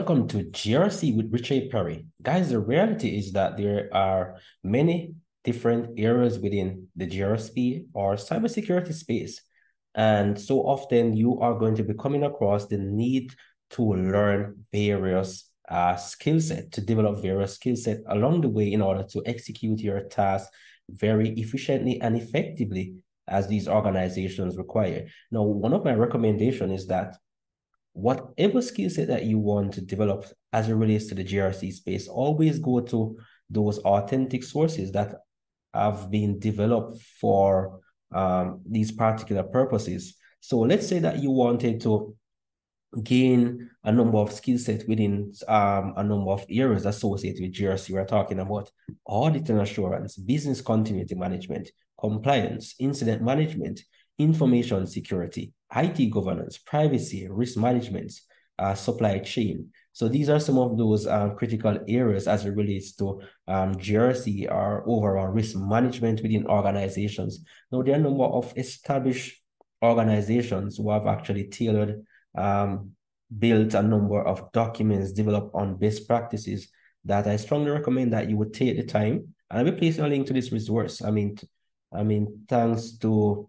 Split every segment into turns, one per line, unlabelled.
welcome to GRC with Richard Perry. Guys, the reality is that there are many different areas within the GRC or cybersecurity space. And so often you are going to be coming across the need to learn various skill set, to develop various skill set along the way in order to execute your task very efficiently and effectively as these organizations require. Now, one of my recommendations is that whatever skill set that you want to develop as it relates to the GRC space, always go to those authentic sources that have been developed for these particular purposes. So let's say that you wanted to gain a number of skill sets within a number of areas associated with GRC. We're talking about audit and assurance, business continuity management, compliance, incident management, information security, IT governance, privacy, risk management, supply chain. So these are some of those critical areas as it relates to GRC or overall risk management within organizations. Now, there are a number of established organizations who have actually tailored built a number of documents developed on best practices that I strongly recommend that you would take the time. And I'll be placing a link to this resource. I mean, thanks to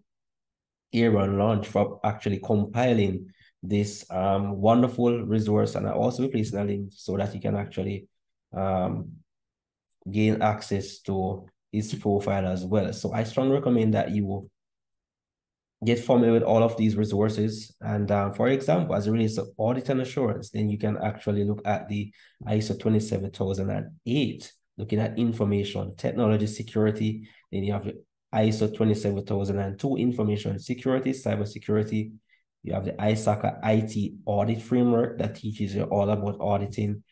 Aaron Launch for actually compiling this wonderful resource. And I'll also be placing a link so that you can actually gain access to his profile as well. So I strongly recommend that you will get familiar with all of these resources. And for example, as it relates to audit and assurance, then you can actually look at the ISO 27008, looking at information technology security. Then you have the ISO 27002, information security, cybersecurity. You have the ISACA IT audit framework that teaches you all about auditing.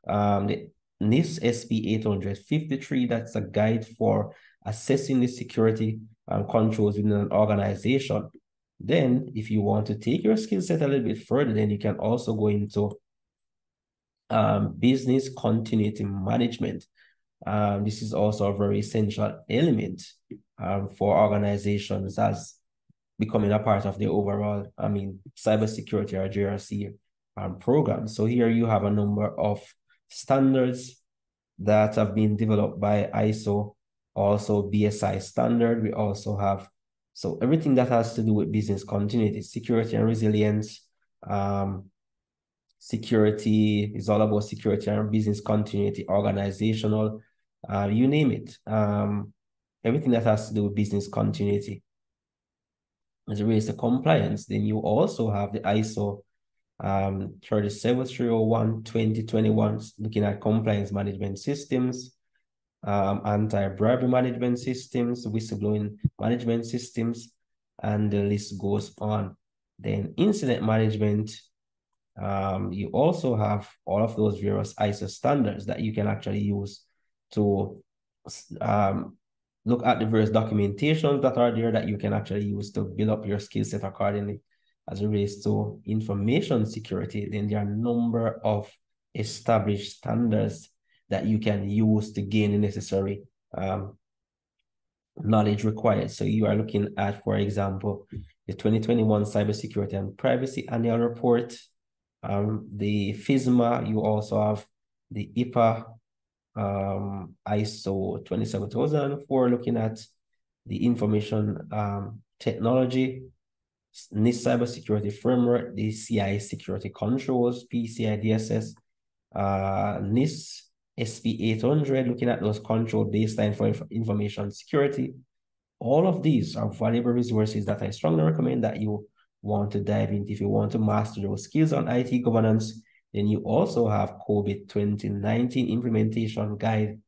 The NIST SP 853, that's a guide for assessing the security controls within an organization. Then, if you want to take your skill set a little bit further, then you can also go into business continuity management. This is also a very essential element for organizations as becoming a part of the overall, cybersecurity or GRC program. So here you have a number of standards that have been developed by ISO, also BSI standard. We also have, so everything that has to do with business continuity, security and resilience. Security is all about security and business continuity, organizational, you name it. Everything that has to do with business continuity. As it relates to compliance, then you also have the ISO 37301 2021, looking at compliance management systems, anti-bribery management systems, whistleblowing management systems, and the list goes on. Then incident management, you also have all of those various ISO standards that you can actually use to look at the various documentations that are there that you can actually use to build up your skill set accordingly. As it relates to information security, then there are a number of established standards that you can use to gain the necessary knowledge required. So you are looking at, for example, the 2021 Cybersecurity and Privacy Annual Report, the FISMA, you also have the IPA, ISO 27004, looking at the information technology, NIST Cybersecurity Framework, the CI Security Controls, PCI DSS, NIST SP 800, looking at those control baseline for information security. All of these are valuable resources that I strongly recommend that you want to dive into if you want to master those skills on IT governance. Then you also have COVID 2019 Implementation Guide,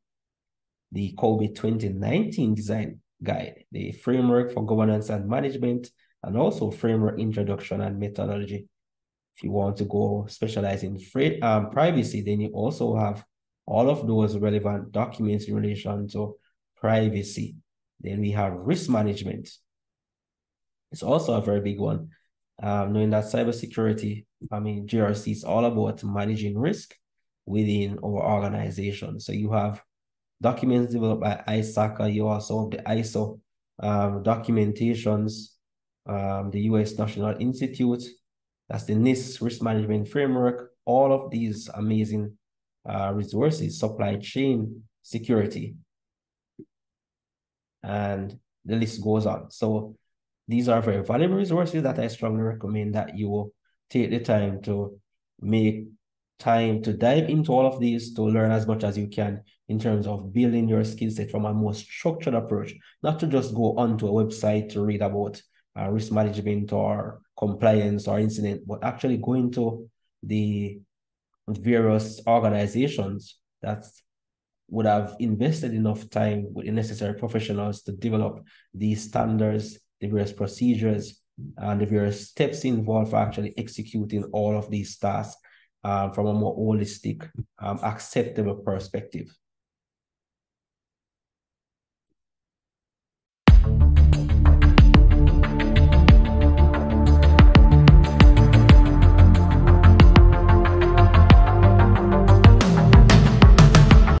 the COVID 2019 Design Guide, the Framework for Governance and Management, and also Framework Introduction and Methodology. If you want to go specialize in privacy, then you also have all of those relevant documents in relation to privacy. Then we have risk management. It's also a very big one. Knowing that cybersecurity, GRC is all about managing risk within our organization. So you have documents developed by ISACA. You also have the ISO documentations, the US National Institute. That's the NIST Risk Management Framework, all of these amazing resources, supply chain security, and the list goes on. So these are very valuable resources that I strongly recommend that you take the time to make time to dive into all of these, to learn as much as you can in terms of building your skill set from a more structured approach, not to just go onto a website to read about risk management or compliance or incident, but actually go into the various organizations that would have invested enough time with the necessary professionals to develop these standards, the various procedures, and the various steps involved for actually executing all of these tasks from a more holistic, acceptable perspective.